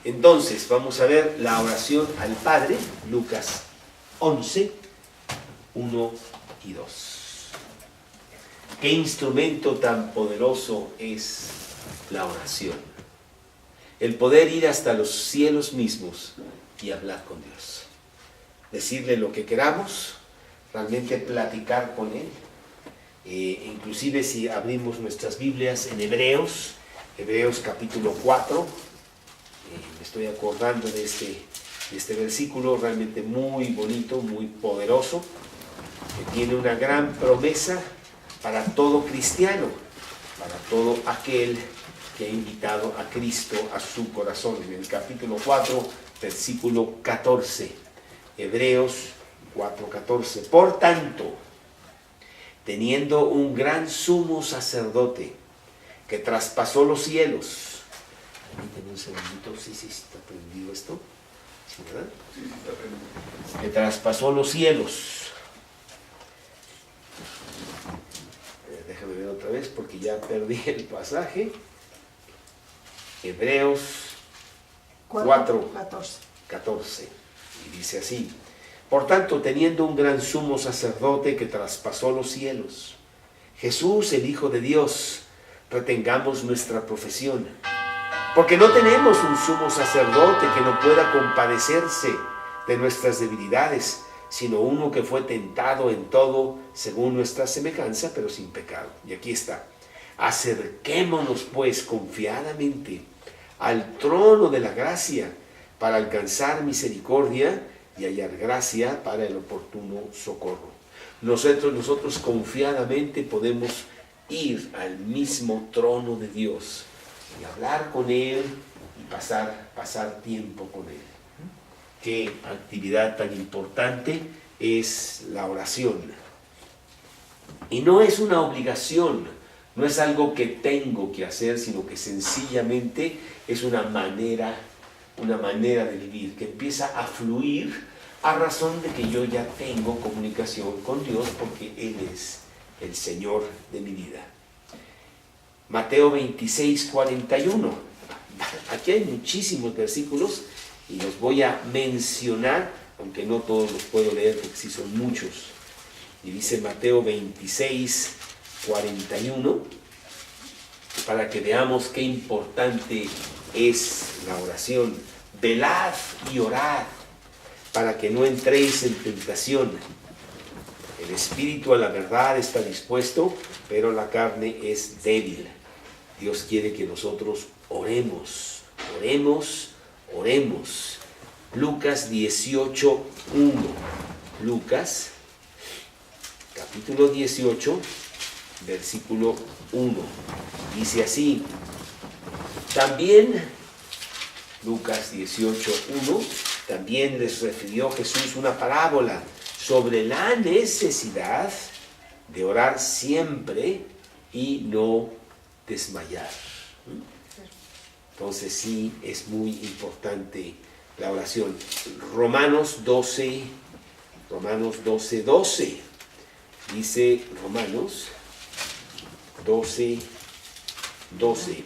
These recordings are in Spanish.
Entonces, vamos a ver la oración al Padre, Lucas 11, 1 y 2. Qué instrumento tan poderoso es la oración. El poder ir hasta los cielos mismos y hablar con Dios. Decirle lo que queramos, realmente platicar con Él. Inclusive si abrimos nuestras Biblias en Hebreos capítulo 4, me estoy acordando de este versículo realmente muy bonito, muy poderoso, que tiene una gran promesa para todo cristiano, para todo aquel que ha invitado a Cristo a su corazón. En el capítulo 4, versículo 14, Hebreos 4:14. Por tanto, teniendo un gran sumo sacerdote que traspasó los cielos. Permíteme un segundito, sí, está prendido esto. ¿Sí, verdad? Sí, está prendido. Que traspasó los cielos. Déjame ver otra vez porque ya perdí el pasaje. Hebreos 4:14. Y dice así: por tanto, teniendo un gran sumo sacerdote que traspasó los cielos, Jesús, el Hijo de Dios, retengamos nuestra profesión. Porque no tenemos un sumo sacerdote que no pueda compadecerse de nuestras debilidades, sino uno que fue tentado en todo según nuestra semejanza, pero sin pecado. Y aquí está: acerquémonos pues confiadamente al trono de la gracia para alcanzar misericordia y hallar gracia para el oportuno socorro. Nosotros confiadamente podemos ir al mismo trono de Dios y hablar con Él y pasar tiempo con Él. Qué actividad tan importante es la oración. Y no es una obligación, no es algo que tengo que hacer, sino que sencillamente es una manera de vivir que empieza a fluir a razón de que yo ya tengo comunicación con Dios porque Él es el Señor de mi vida. Mateo 26:41. Aquí hay muchísimos versículos y los voy a mencionar, aunque no todos los puedo leer porque sí son muchos. Y dice Mateo 26:41, para que veamos qué importante es la oración. Velad y orad para que no entréis en tentación. El espíritu a la verdad está dispuesto, pero la carne es débil. Dios quiere que nosotros oremos. Lucas 18:1. Lucas, capítulo 18, versículo 1. Dice así: también, Lucas 18:1, también les refirió Jesús una parábola sobre la necesidad de orar siempre y no desmayar. Entonces sí, es muy importante la oración. Romanos 12:12. Dice Romanos 12:12.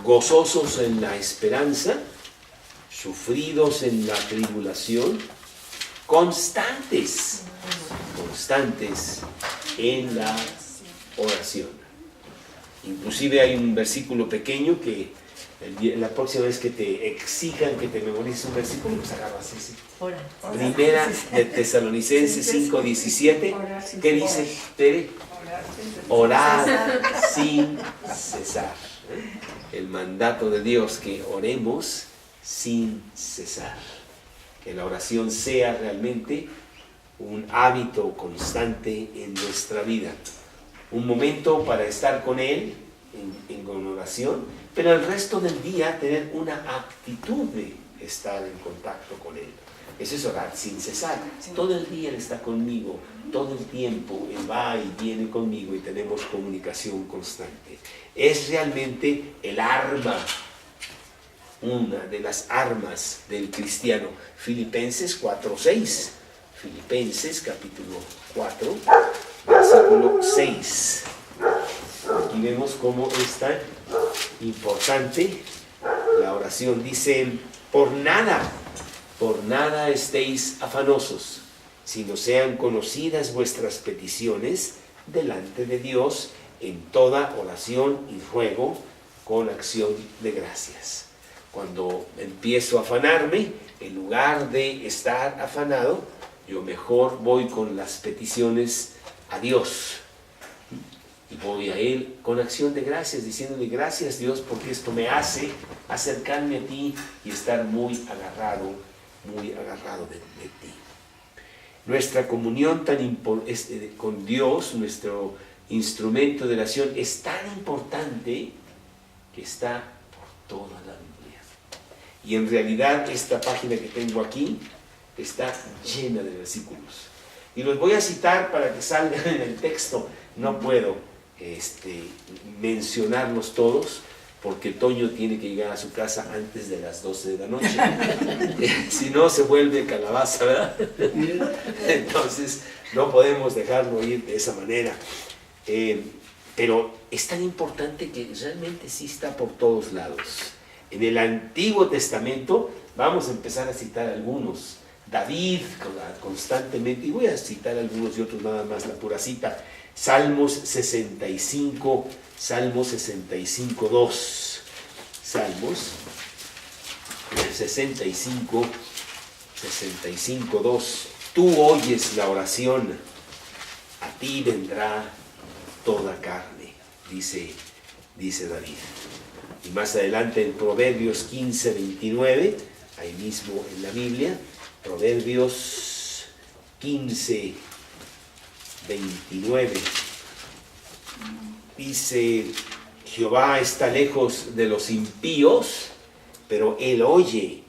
Gozosos en la esperanza, sufridos en la tribulación, constantes en la oración. Inclusive hay un versículo pequeño que la próxima vez que te exijan que te memorices un versículo, pues agarras ese. Primera de Tesalonicenses 5:17. ¿Qué dice, Tere? Orar sin cesar. El mandato de Dios, que oremos sin cesar. Que la oración sea realmente un hábito constante en nuestra vida. Un momento para estar con Él en oración, pero el resto del día tener una actitud de estar en contacto con Él. Eso es orar sin cesar. Todo el día Él está conmigo, todo el tiempo Él va y viene conmigo y tenemos comunicación constante. Es realmente el arma, una de las armas del cristiano. Filipenses 4:6. Filipenses capítulo 4, versículo 6. Aquí vemos cómo esta importante. La oración dice: por nada estéis afanosos, sino sean conocidas vuestras peticiones delante de Dios en toda oración y ruego con acción de gracias. Cuando empiezo a afanarme, en lugar de estar afanado, yo mejor voy con las peticiones a Dios. Y voy a Él con acción de gracias, diciéndole: gracias, Dios, porque esto me hace acercarme a ti y estar muy agarrado de ti. Nuestra comunión con Dios, nuestro instrumento de oración, es tan importante que está por toda la Biblia. Y en realidad esta página que tengo aquí está llena de versículos. Y los voy a citar para que salgan en el texto. No puedo mencionarlos todos, porque Toño tiene que llegar a su casa antes de las 12 de la noche. Si no, se vuelve calabaza, ¿verdad? Entonces, no podemos dejarlo ir de esa manera. Pero es tan importante que realmente sí está por todos lados. En el Antiguo Testamento, vamos a empezar a citar algunos. David constantemente, y voy a citar algunos y otros nada más, la pura cita. Salmos 65, 2. Salmos 65, 2. Tú oyes la oración, a ti vendrá toda carne, dice David. Y más adelante en Proverbios 15, 29, ahí mismo en la Biblia, Proverbios 15, 29, dice: Jehová está lejos de los impíos, pero Él oye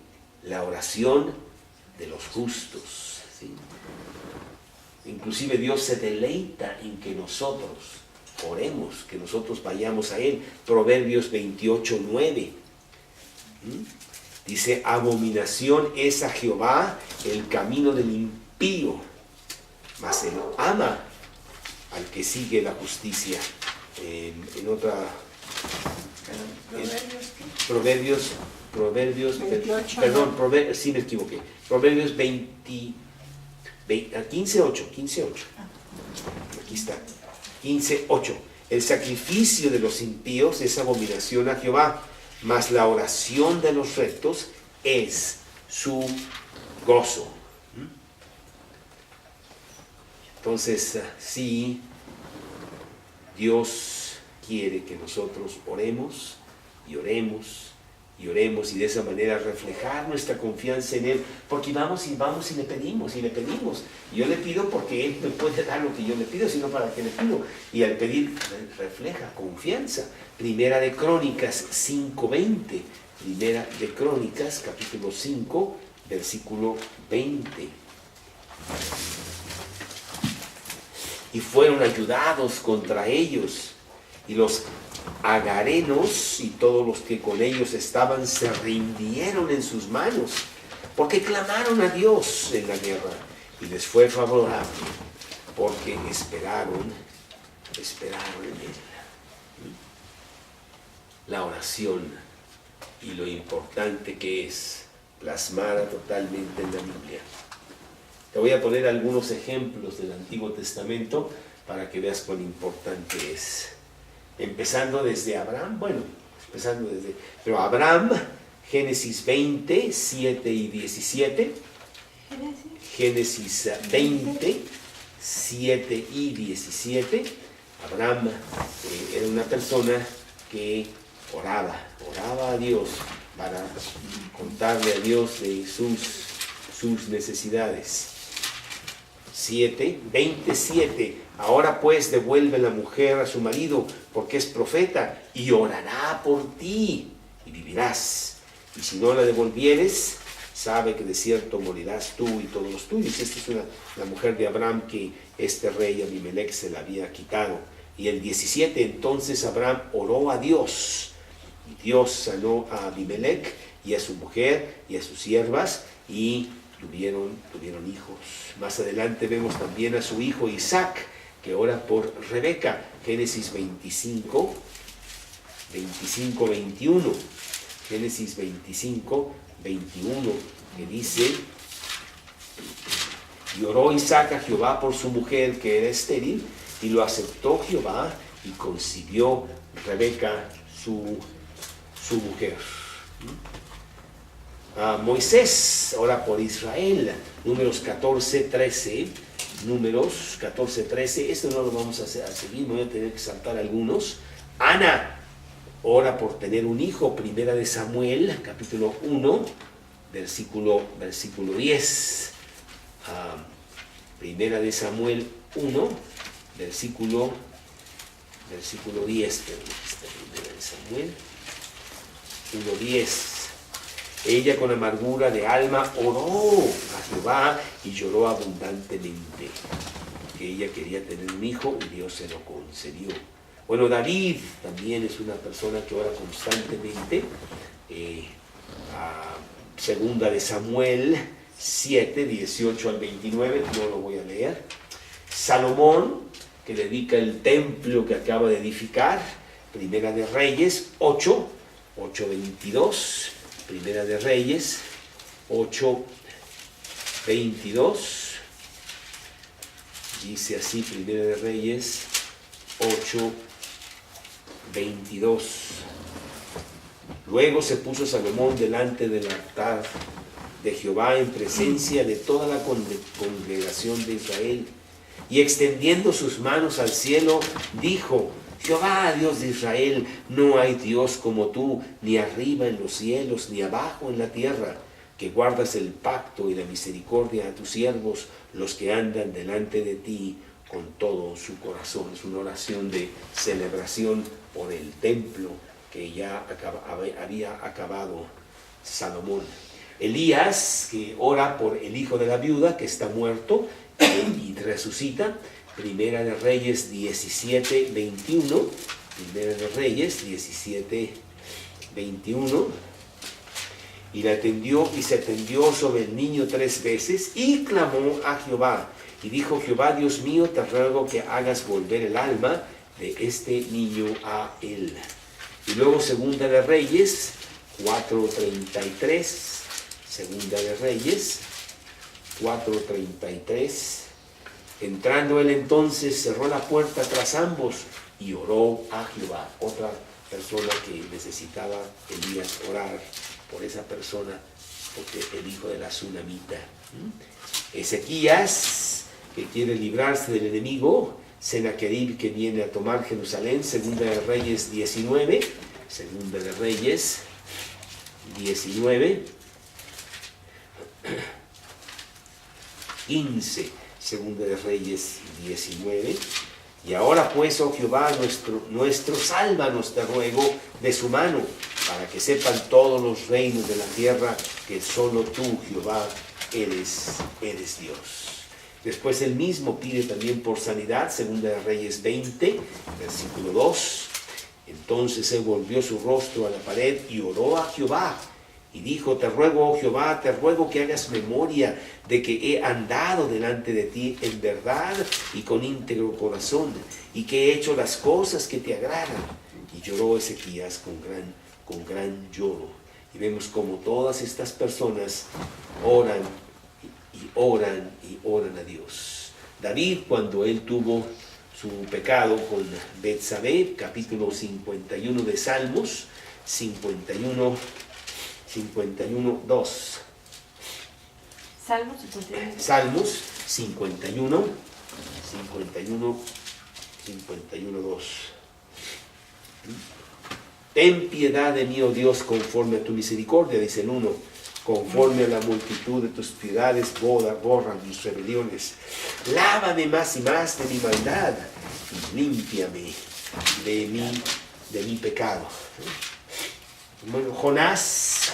la oración de los justos. ¿Sí? Inclusive Dios se deleita en que nosotros oremos, que nosotros vayamos a Él. Proverbios 28, 9. Dice: abominación es a Jehová el camino del impío, mas Él ama al que sigue la justicia. En otra... Proverbios 28, perdón, sí me equivoqué. Proverbios 15:8. Aquí está. 15:8. El sacrificio de los impíos es abominación a Jehová, mas la oración de los rectos es su gozo. Entonces, sí, Dios quiere que nosotros oremos y oremos y oremos, y de esa manera reflejar nuestra confianza en Él, porque vamos y le pedimos. Y yo le pido porque Él me puede dar lo que yo le pido, sino para que le pido. Y al pedir refleja confianza. Primera de Crónicas 5:20. Primera de Crónicas, capítulo 5, versículo 20. Y fueron ayudados contra ellos, y los agarenos y todos los que con ellos estaban se rindieron en sus manos, porque clamaron a Dios en la guerra, y les fue favorable, porque esperaron en Él. La oración y lo importante que es plasmada totalmente en la Biblia. Te voy a poner algunos ejemplos del Antiguo Testamento para que veas cuán importante es. Empezando desde Abraham, pero Abraham, Génesis 20, 7 y 17. Génesis 20, 7 y 17. Abraham era una persona que oraba a Dios para contarle a Dios de sus necesidades. 27. Ahora pues devuelve la mujer a su marido, porque es profeta, y orará por ti, y vivirás. Y si no la devolvieres, sabe que de cierto morirás tú y todos los tuyos. Esta es la mujer de Abraham que este rey Abimelech se la había quitado. Y el 17, entonces Abraham oró a Dios, y Dios sanó a Abimelech y a su mujer y a sus siervas, y tuvieron hijos. Más adelante vemos también a su hijo Isaac, que ora por Rebeca. Génesis 25, 25, 21. Génesis 25, 21, que dice: y oró Isaac a Jehová por su mujer, que era estéril, y lo aceptó Jehová, y concibió Rebeca su mujer. Moisés ora por Israel. Números 14, 13. Números 14, 13. Esto no lo vamos a seguir, me voy a tener que saltar algunos. Ana ora por tener un hijo. Primera de Samuel, capítulo 1, versículo 10. Primera de Samuel 1, versículo 10. Primera de Samuel 1, 10. Ella con amargura de alma oró a Jehová y lloró abundantemente. Que ella quería tener un hijo y Dios se lo concedió. Bueno, David también es una persona que ora constantemente. Segunda de Samuel 7, 18 al 29, no lo voy a leer. Salomón, que dedica el templo que acaba de edificar. Primera de Reyes 8, 22. Primera de Reyes 8, 22. Dice así, Primera de Reyes 8, 22. Luego se puso Salomón delante del altar de Jehová en presencia de toda la congregación de Israel, y extendiendo sus manos al cielo, dijo: Jehová, Dios de Israel, no hay Dios como tú, ni arriba en los cielos, ni abajo en la tierra, que guardas el pacto y la misericordia a tus siervos, los que andan delante de ti con todo su corazón. Es una oración de celebración por el templo que ya había acabado Salomón. Elías, que ora por el hijo de la viuda que está muerto y resucita. Primera de Reyes 17, 21. Primera de Reyes 17, 21. Y la atendió y se tendió sobre el niño 3 veces y clamó a Jehová. Y dijo: Jehová, Dios mío, te ruego que hagas volver el alma de este niño a él. Y luego Segunda de Reyes 4:33. Segunda de Reyes 4:33. Entrando él entonces, cerró la puerta tras ambos y oró a Jehová. Otra persona que necesitaba Elías orar por esa persona, porque el hijo de la Sunamita. Ezequías, que quiere librarse del enemigo. Sennacherib, que viene a tomar Jerusalén. Segunda de Reyes 19. Segunda de Reyes 19. 15. Segunda de Reyes 19. Y ahora pues, oh Jehová, nuestro sálvanos, te ruego, de su mano, para que sepan todos los reinos de la tierra que solo tú, Jehová, eres Dios. Después él mismo pide también por sanidad. Segunda de Reyes 20, versículo 2. Entonces él volvió su rostro a la pared y oró a Jehová. Y dijo: te ruego, oh Jehová, te ruego que hagas memoria de que he andado delante de ti en verdad y con íntegro corazón, y que he hecho las cosas que te agradan. Y lloró Ezequías con gran lloro. Y vemos como todas estas personas oran y oran y oran a Dios. David, cuando él tuvo su pecado con Betsabé, capítulo 51 de Salmos, 51, 2. Salmos 51, 2. Ten piedad de mí, oh Dios, conforme a tu misericordia, dice el 1. Conforme a la multitud de tus piedades, borra mis rebeliones. Lávame más y más de mi maldad y límpiame de mi pecado. Bueno, Jonás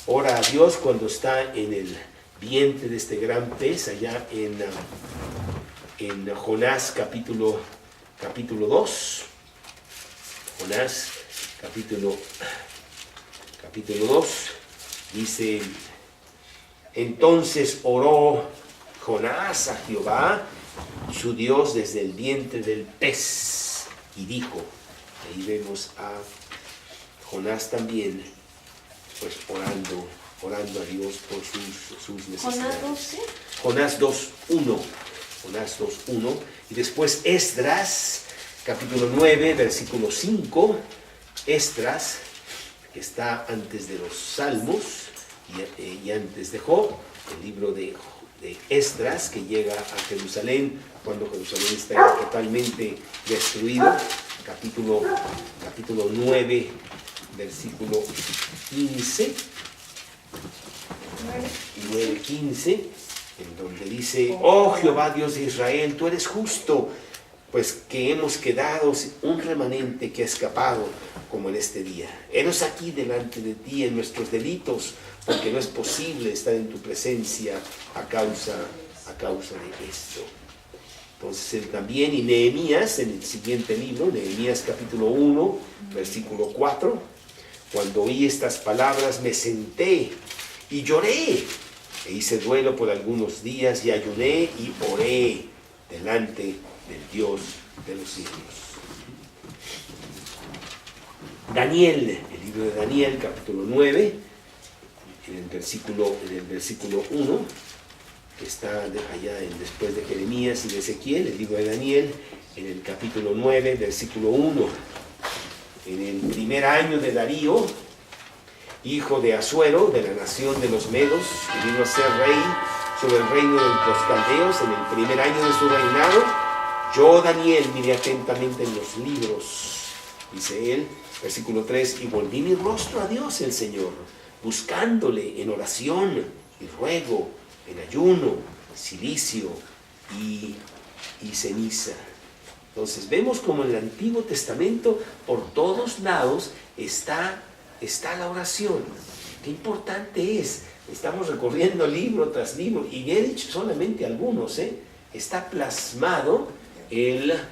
ora a Dios cuando está en el vientre de este gran pez, allá en Jonás capítulo 2. Jonás capítulo 2 dice: entonces oró Jonás a Jehová, su Dios, desde el vientre del pez, y dijo. Ahí vemos a Jonás también, pues orando a Dios por sus necesidades. Jonás 2:1. Jonás 2:1. Y después Esdras, capítulo 9, versículo 5. Esdras, que está antes de los Salmos y antes de Job, el libro de Esdras, que llega a Jerusalén cuando Jerusalén está totalmente destruido. Capítulo 9, versículo 15. 9:15, en donde dice: oh Jehová Dios de Israel, tú eres justo, pues que hemos quedado un remanente que ha escapado como en este día. Henos aquí delante de ti en nuestros delitos, porque no es posible estar en tu presencia a causa de esto. Entonces él también, y Nehemías, en el siguiente libro, Nehemías capítulo 1, versículo 4, cuando oí estas palabras me senté y lloré, e hice duelo por algunos días, y ayuné y oré delante del Dios de los cielos. Daniel, el libro de Daniel, capítulo 9, en el versículo 1, que está allá después de Jeremías y de Ezequiel, el libro de Daniel, en el capítulo 9, versículo 1. En el primer año de Darío, hijo de Asuero, de la nación de los Medos, que vino a ser rey sobre el reino de los caldeos, en el primer año de su reinado, yo, Daniel, miré atentamente en los libros, dice él, versículo 3, y volví mi rostro a Dios el Señor, buscándole en oración y ruego, en ayuno, cilicio y ceniza. Entonces vemos como en el Antiguo Testamento por todos lados está la oración. Qué importante es. Estamos recorriendo libro tras libro, y he dicho solamente algunos, está plasmado la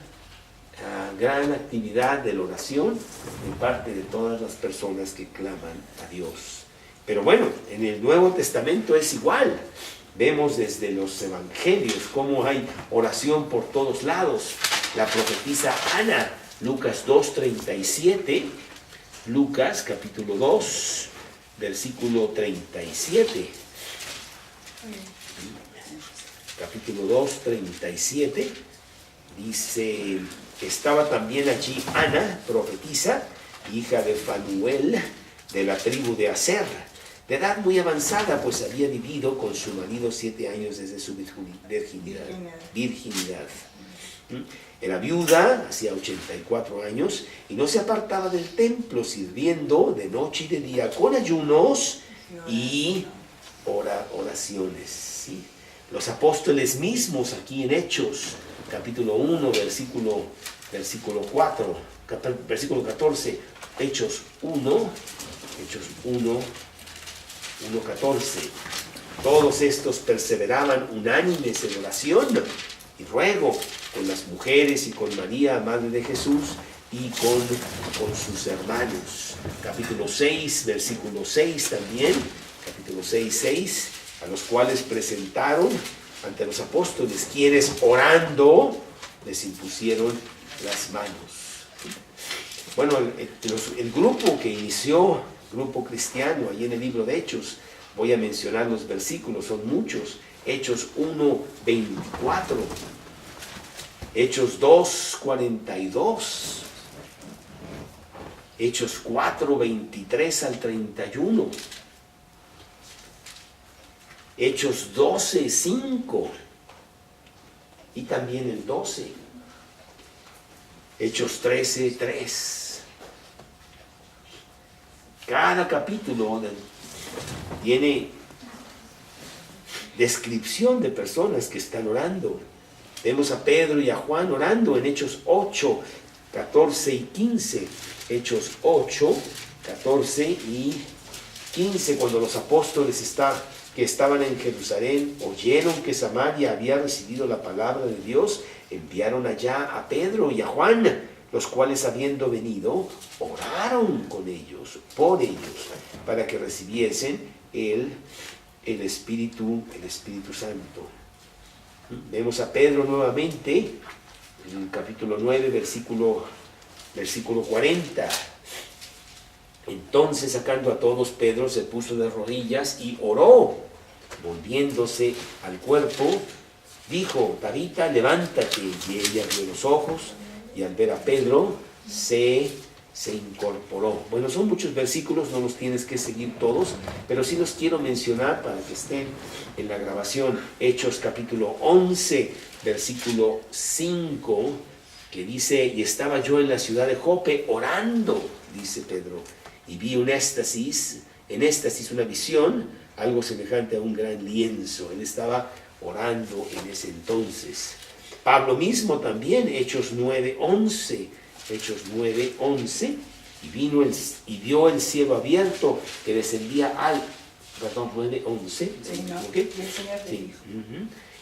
gran actividad de la oración en parte de todas las personas que claman a Dios. Pero bueno, en el Nuevo Testamento es igual. Vemos desde los evangelios cómo hay oración por todos lados. La profetisa Ana, Lucas 2:37, Lucas capítulo 2, versículo 37. Capítulo 2, 37, dice: estaba también allí Ana, profetisa, hija de Fanuel, de la tribu de Aser, de edad muy avanzada, pues había vivido con su marido 7 años desde su virginidad. Era viuda, hacía 84 años, y no se apartaba del templo, sirviendo de noche y de día con ayunos y oraciones. ¿Sí? Los apóstoles mismos, aquí en Hechos, capítulo 1, versículo 4, versículo 14, Hechos 1, 14. Todos estos perseveraban unánimes en oración y ruego con las mujeres y con María, madre de Jesús, y con sus hermanos. Capítulo 6, versículo 6 también, capítulo 6, a los cuales presentaron ante los apóstoles, quienes orando les impusieron las manos. Bueno, el grupo que inició, grupo cristiano, ahí en el libro de Hechos, voy a mencionar los versículos, son muchos. Hechos 1:24, Hechos 2:42, Hechos 4:23 al 31, Hechos 12:5 y también el 12, Hechos 13:3. Cada capítulo tiene descripción de personas que están orando. Vemos a Pedro y a Juan orando en Hechos 8, 14 y 15. Hechos 8, 14 y 15, cuando los apóstoles que estaban en Jerusalén oyeron que Samaria había recibido la palabra de Dios, enviaron allá a Pedro y a Juan, los cuales, habiendo venido, oraron con ellos, por ellos, para que recibiesen el Espíritu Santo. Vemos a Pedro nuevamente en el capítulo 9, versículo 40. Entonces, sacando a todos, Pedro se puso de rodillas y oró. Volviéndose al cuerpo, dijo: Tabita, levántate. Y ella abrió los ojos, y al ver a Pedro, se incorporó. Bueno, son muchos versículos, no los tienes que seguir todos, pero sí los quiero mencionar para que estén en la grabación. Hechos capítulo 11, versículo 5, que dice: y estaba yo en la ciudad de Jope orando, dice Pedro, y vi en éxtasis una visión, algo semejante a un gran lienzo. Él estaba orando en ese entonces. Pablo mismo también, Hechos 9:11, y vio el cielo abierto que descendía al, 9:11, ¿okay? Sí.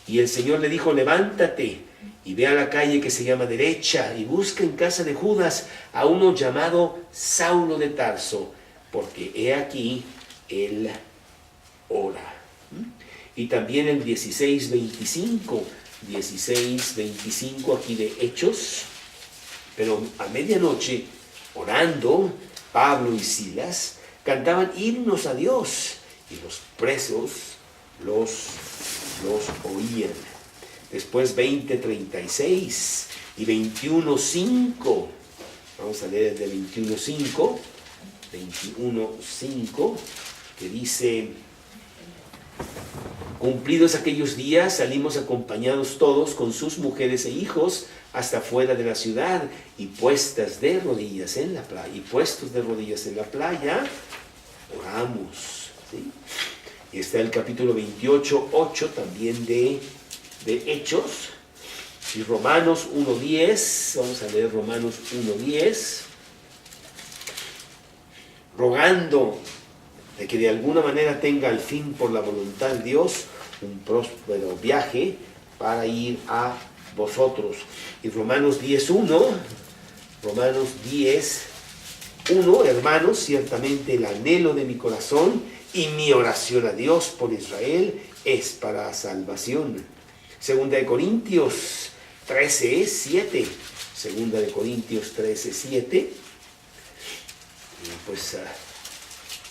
Y el Señor le dijo: levántate y ve a la calle que se llama Derecha y busca en casa de Judas a uno llamado Saulo de Tarso, porque he aquí él ora. Y también el 16:25 aquí de Hechos: pero a medianoche, orando, Pablo y Silas cantaban himnos a Dios, y los presos los oían. Después 20:36 y 21:5. Vamos a leer el de 21:5, que dice: cumplidos aquellos días, salimos acompañados todos con sus mujeres e hijos hasta fuera de la ciudad, y puestos de rodillas en la playa, oramos. ¿Sí? Y está el capítulo 28:8 también de Hechos, y Romanos 1:10. Vamos a leer Romanos 1:10. Rogando de que de alguna manera tenga al fin, por la voluntad de Dios, un próspero viaje para ir a vosotros. Y Romanos 10:1, hermanos, ciertamente el anhelo de mi corazón y mi oración a Dios por Israel es para salvación. Segunda de Corintios 13:7. Pues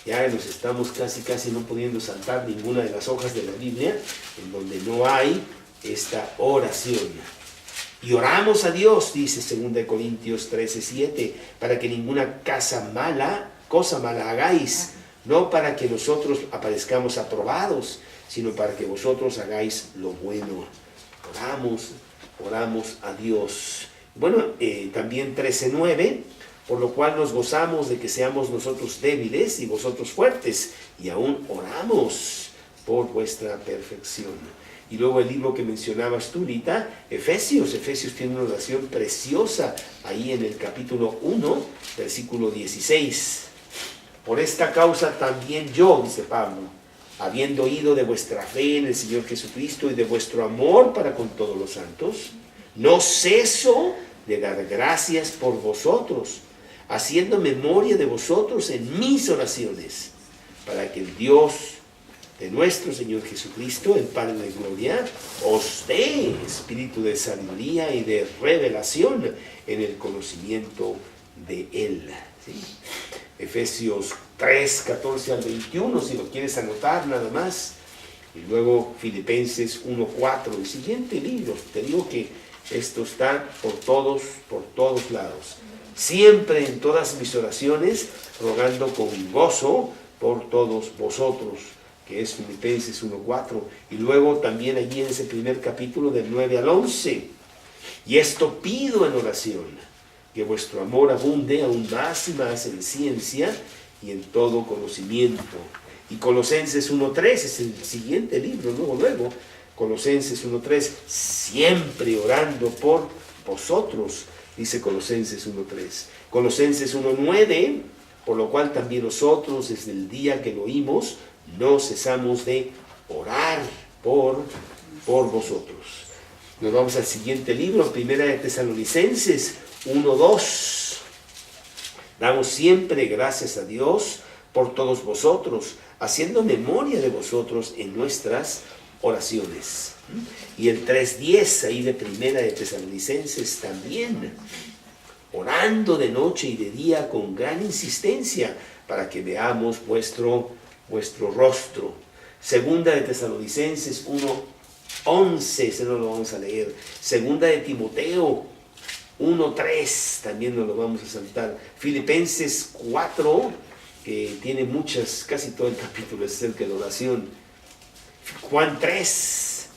ya nos estamos casi no pudiendo saltar ninguna de las hojas de la Biblia en donde no hay esta oración. Y oramos a Dios, dice 2 Corintios 13:7, para que ninguna cosa mala hagáis, no para que nosotros aparezcamos aprobados, sino para que vosotros hagáis lo bueno. Oramos a Dios. Bueno, también 13:9, por lo cual nos gozamos de que seamos nosotros débiles y vosotros fuertes, y aún oramos por vuestra perfección. Y luego el libro que mencionabas tú ahorita, Efesios tiene una oración preciosa ahí en el capítulo 1, versículo 16. Por esta causa también yo, dice Pablo, habiendo oído de vuestra fe en el Señor Jesucristo y de vuestro amor para con todos los santos, no ceso de dar gracias por vosotros, haciendo memoria de vosotros en mis oraciones, para que el Dios de nuestro Señor Jesucristo, el Padre de gloria, os dé espíritu de sabiduría y de revelación en el conocimiento de Él. ¿Sí? Efesios 3:14-21, si lo quieres anotar nada más. Y luego Filipenses 1:4, el siguiente libro. Te digo que esto está por todos lados. Siempre en todas mis oraciones, rogando con gozo por todos vosotros, que es Filipenses 1:4, y luego también allí en ese primer capítulo del 9 al 11, y esto pido en oración, que vuestro amor abunde aún más y más en ciencia y en todo conocimiento. Y Colosenses 1:3 es el siguiente libro, luego, Colosenses 1:3, siempre orando por vosotros, dice Colosenses 1:3. Colosenses 1:9, por lo cual también nosotros desde el día que lo oímos, no cesamos de orar por vosotros. Nos vamos al siguiente libro, Primera de Tesalonicenses 1:2. Damos siempre gracias a Dios por todos vosotros, haciendo memoria de vosotros en nuestras oraciones. Y el 3:10 ahí de Primera de Tesalonicenses también. orando de noche y de día con gran insistencia para que veamos vuestro rostro. Segunda de Tesalonicenses 1:11, ese no lo vamos a leer. Segunda de Timoteo 1:3, también no lo vamos a saltar. Filipenses 4, que tiene casi todo el capítulo es acerca de la oración. Juan 3,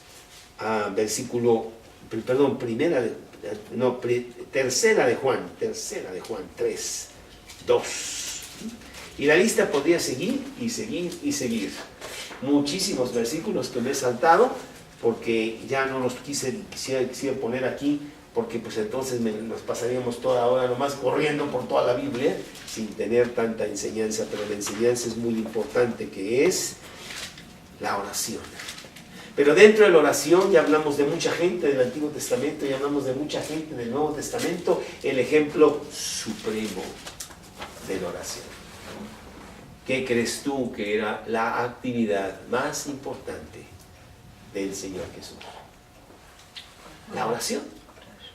tercera de Juan 3:2. Y la lista podría seguir y seguir y seguir. Muchísimos versículos que me he saltado porque ya no los quisiera poner aquí, porque pues entonces nos pasaríamos toda hora nomás corriendo por toda la Biblia sin tener tanta enseñanza, pero la enseñanza es muy importante, que es la oración. Pero dentro de la oración ya hablamos de mucha gente del Antiguo Testamento, ya hablamos de mucha gente del Nuevo Testamento, el ejemplo supremo de la oración. ¿Qué crees tú que era la actividad más importante del Señor Jesús? La oración.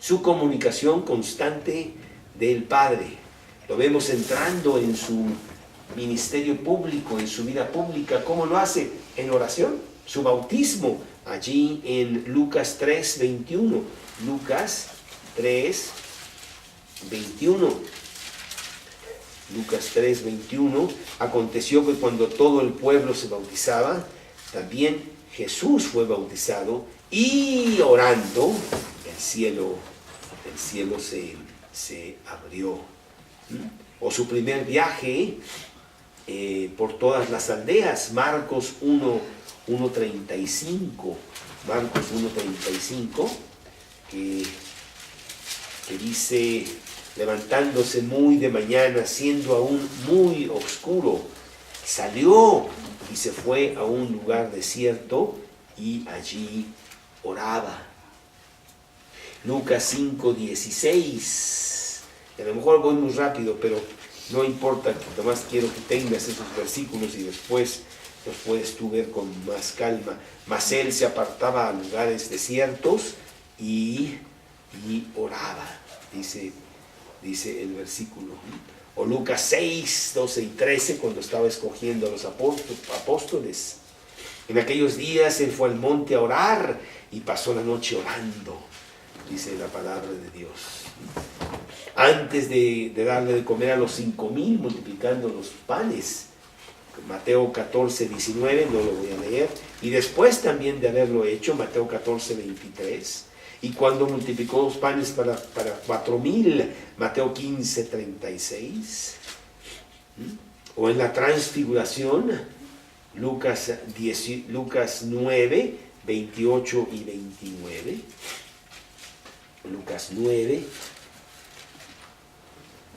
Su comunicación constante del Padre. Lo vemos entrando en su ministerio público, en su vida pública. ¿Cómo lo hace? En oración. Su bautismo, allí en Lucas 3:21. Lucas 3:21. Lucas 3:21. Aconteció que cuando todo el pueblo se bautizaba, también Jesús fue bautizado, y orando, el cielo se abrió. O su primer viaje por todas las aldeas, Marcos 1:35. Marcos 1:35, que dice: levantándose muy de mañana, siendo aún muy oscuro, salió y se fue a un lugar desierto y allí oraba. Lucas 5:16. A lo mejor voy muy rápido, pero no importa, además quiero que tengas esos versículos y después los puedes tú ver con más calma. Mas él se apartaba a lugares desiertos y oraba, dice el versículo. O Lucas 6:12 y 13, cuando estaba escogiendo a los apóstoles. En aquellos días él fue al monte a orar y pasó la noche orando, dice la palabra de Dios. Antes de darle de comer a los 5,000, multiplicando los panes, Mateo 14:19, no lo voy a leer. Y después también de haberlo hecho, Mateo 14:23. Y cuando multiplicó los panes para 4,000, Mateo 15:36. O en la transfiguración, Lucas 9:28 y 29. Lucas 9.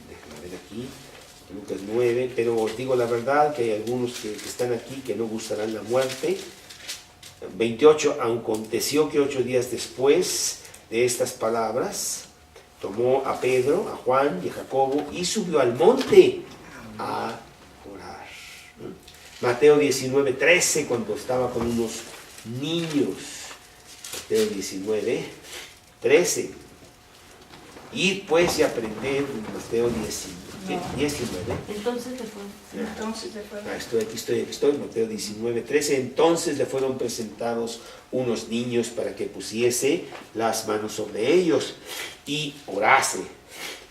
Déjenme ver aquí. Lucas 9. Pero os digo la verdad que hay algunos que están aquí que no gustarán la muerte. 28, aconteció que 8 días después de estas palabras, tomó a Pedro, a Juan y a Jacobo y subió al monte a orar. Mateo 19:13, cuando estaba con unos niños. Mateo 19:13. Id pues y aprended, Mateo 19. Entonces le fueron. Aquí estoy, Mateo 19:13. Entonces le fueron presentados unos niños para que pusiese las manos sobre ellos y orase.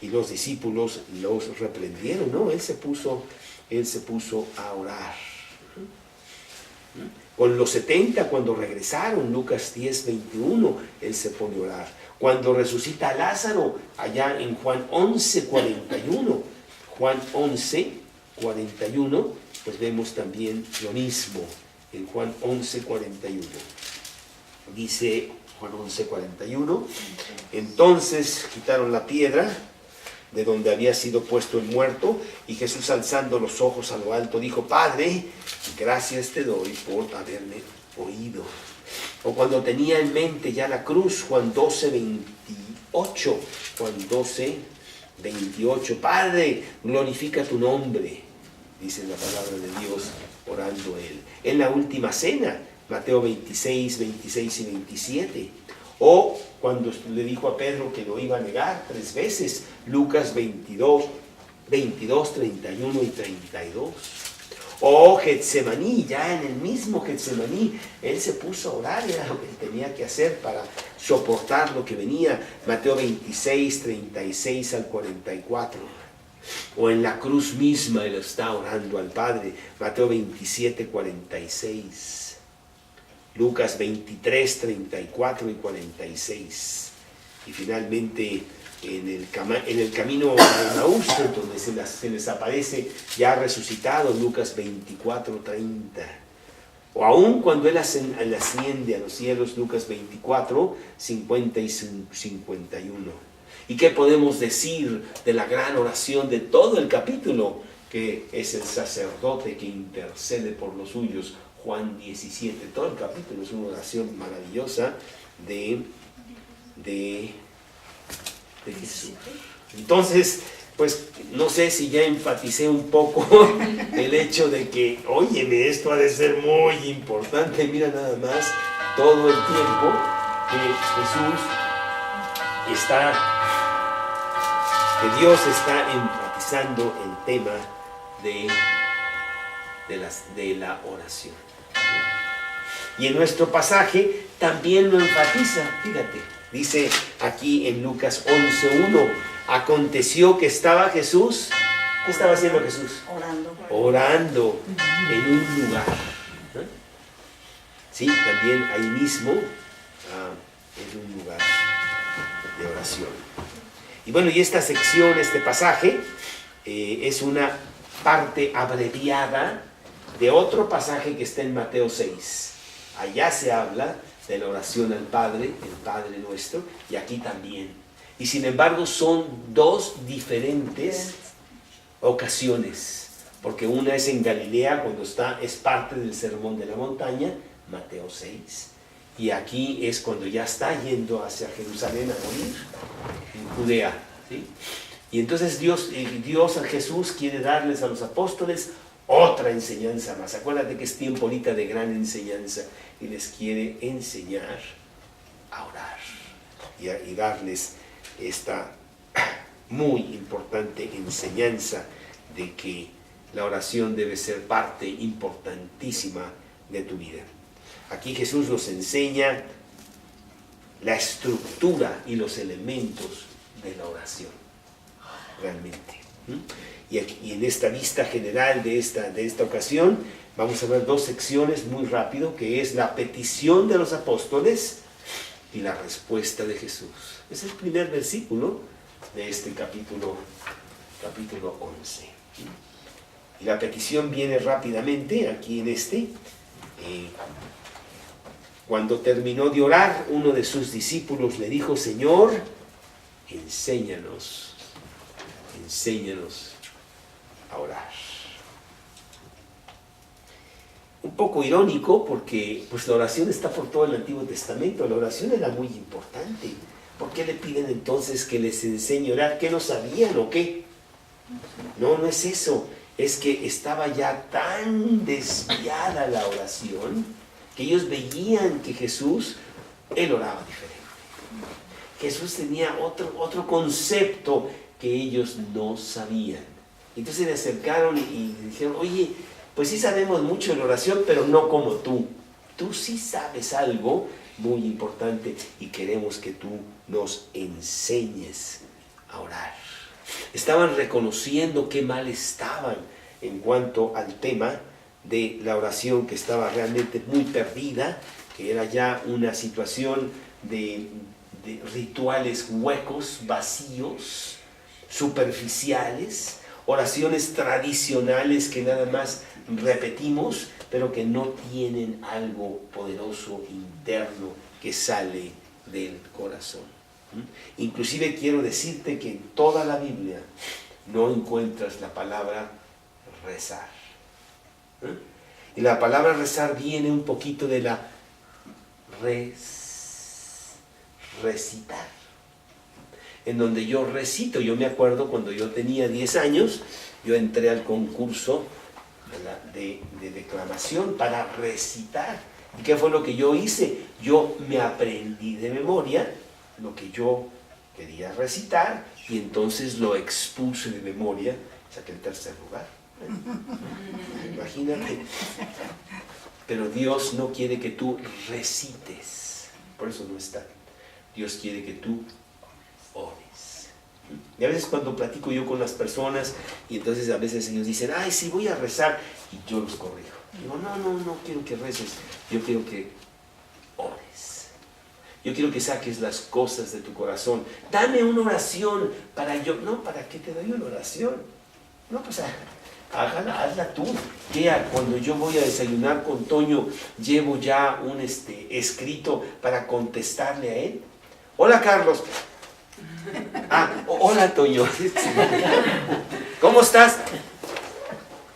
Y los discípulos los reprendieron, ¿no? Él se puso a orar. Con los 70, cuando regresaron, Lucas 10:21, él se pone a orar. Cuando resucita a Lázaro, allá en Juan 11:41, Juan 11:41, pues vemos también lo mismo. En Juan 11:41 dice Juan 11:41, entonces quitaron la piedra de donde había sido puesto el muerto, y Jesús, alzando los ojos a lo alto, dijo: Padre, gracias te doy por haberme oído. O cuando tenía en mente ya la cruz, Juan 12:28, Juan 12:28, Padre, glorifica tu nombre, dice la palabra de Dios, orando él. En la última cena, Mateo 26:26 y 27, O cuando le dijo a Pedro que lo iba a negar 3 veces, Lucas 22, 31 y 32. O Getsemaní, ya en el mismo Getsemaní, él se puso a orar, era lo que tenía que hacer para soportar lo que venía. Mateo 26, 36 al 44. O en la cruz misma él está orando al Padre. Mateo 27, 46. Lucas 23, 34 y 46. Y finalmente en el camino de Emaús, donde se les aparece ya resucitado, Lucas 24, 30. O aún cuando él asciende a los cielos, Lucas 24, 50 y 51. ¿Y qué podemos decir de la gran oración de todo el capítulo? Que es el sacerdote que intercede por los suyos. Juan 17, todo el capítulo es una oración maravillosa de Jesús. Entonces, pues no sé si ya enfaticé un poco el hecho de que, óyeme, esto ha de ser muy importante. Mira nada más todo el tiempo que Dios está enfatizando el tema de la oración. Y en nuestro pasaje también lo enfatiza, fíjate, dice aquí en Lucas 11:1, aconteció que estaba Jesús, ¿qué estaba haciendo Jesús? Orando en un lugar. Sí, también ahí mismo, en un lugar de oración. Y bueno, y esta sección, este pasaje, es una parte abreviada de otro pasaje que está en Mateo 6. Allá se habla de la oración al Padre, el Padre nuestro, y aquí también. Y sin embargo son 2 diferentes ocasiones, porque una es en Galilea, cuando es parte del Sermón de la Montaña, Mateo 6, y aquí es cuando ya está yendo hacia Jerusalén a morir, en Judea, ¿sí? Y entonces Dios a Jesús quiere darles a los apóstoles otra enseñanza más. Acuérdate que es tiempo ahorita de gran enseñanza y les quiere enseñar a orar y darles esta muy importante enseñanza de que la oración debe ser parte importantísima de tu vida. Aquí Jesús nos enseña la estructura y los elementos de la oración, realmente. Y en esta vista general de esta ocasión, vamos a ver 2 secciones muy rápido, que es la petición de los apóstoles y la respuesta de Jesús. Es el primer versículo de este capítulo 11. Y la petición viene rápidamente aquí en cuando terminó de orar, uno de sus discípulos le dijo: Señor, enséñanos a orar. Un poco irónico, porque pues la oración está por todo el Antiguo Testamento. La oración era muy importante. ¿Por qué le piden entonces que les enseñe a orar? ¿Qué no sabían o qué? No es eso. Es que estaba ya tan desviada la oración que ellos veían que Jesús, él oraba diferente. Jesús tenía otro concepto que ellos no sabían. Entonces le acercaron y dijeron: oye, pues sí sabemos mucho de la oración, pero no como tú. Tú sí sabes algo muy importante y queremos que tú nos enseñes a orar. Estaban reconociendo qué mal estaban en cuanto al tema de la oración, que estaba realmente muy perdida, que era ya una situación de rituales huecos, vacíos, superficiales, oraciones tradicionales que nada más repetimos, pero que no tienen algo poderoso interno que sale del corazón. Inclusive quiero decirte que en toda la Biblia no encuentras la palabra rezar. Y la palabra rezar viene un poquito de la recitar, en donde yo recito. Yo me acuerdo cuando yo tenía 10 años, yo entré al concurso de declamación para recitar ¿Y qué fue lo que yo hice? Yo me aprendí de memoria lo que yo quería recitar y entonces lo expuse de memoria, saqué el tercer lugar. Imagínate. Pero Dios no quiere que tú recites, por eso no está. Dios quiere que tú ores. Y a veces cuando platico yo con las personas y entonces a veces ellos dicen, ay, sí, voy a rezar, y yo los corrijo. Digo, no quiero que reces, yo quiero que ores. Yo quiero que saques las cosas de tu corazón. Dame una oración para yo. No, ¿para qué te doy una oración? No, pues hazla tú. Cuando yo voy a desayunar con Toño, llevo ya un escrito para contestarle a él. Hola, Carlos. Hola, Toño. ¿Cómo estás?